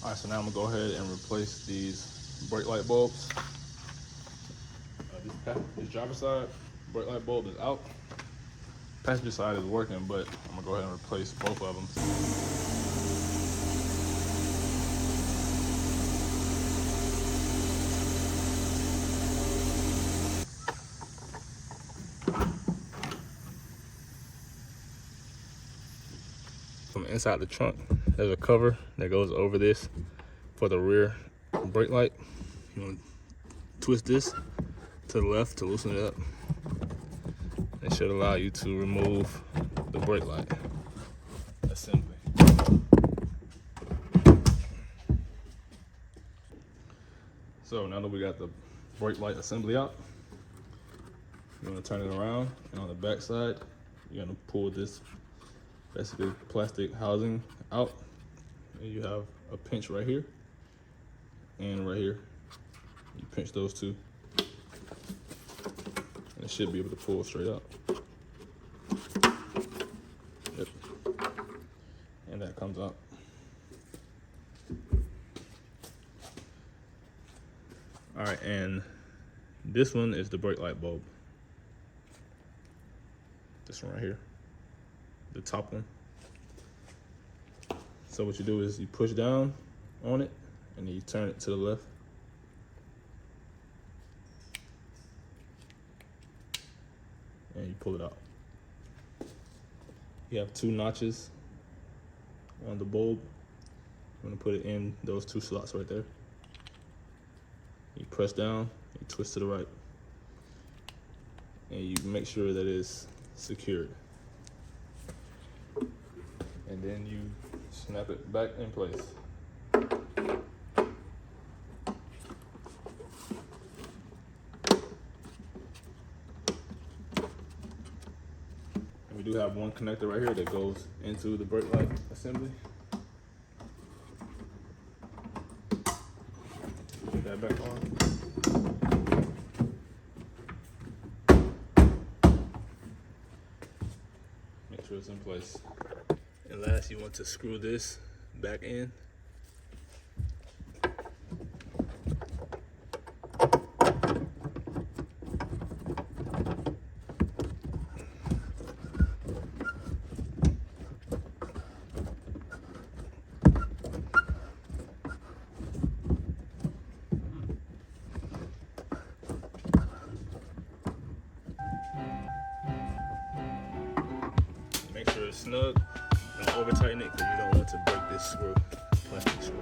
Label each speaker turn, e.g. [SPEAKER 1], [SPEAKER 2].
[SPEAKER 1] All right, so now I'm gonna go ahead and replace these brake light bulbs. This driver side brake light bulb is out. Passenger side is working, but I'm gonna go ahead and replace both of them. From inside the trunk, there's a cover that goes over this for the rear brake light. You want to twist this to the left to loosen it up. It should allow you to remove the brake light assembly. So now that we got the brake light assembly out, you're going to turn it around, and on the back side, you're going to pull this basically plastic housing out, and you have a pinch right here and right here. You pinch those two, and it should be able to pull straight up. Yep. And that comes out. All right, and this one is the brake light bulb. This one right here, the top one. So what you do is you push down on it and then you turn it to the left. And you pull it out. You have two notches on the bulb. I'm gonna put it in those two slots right there. You press down, you twist to the right. And you make sure that it's secured. And then you snap it back in place. And we do have one connector right here that goes into the brake light assembly. Put that back on. Make sure it's in place. And last, you want to screw this back in. Make sure it's snug. Don't over tighten it because you don't want to break this screw, plastic screw.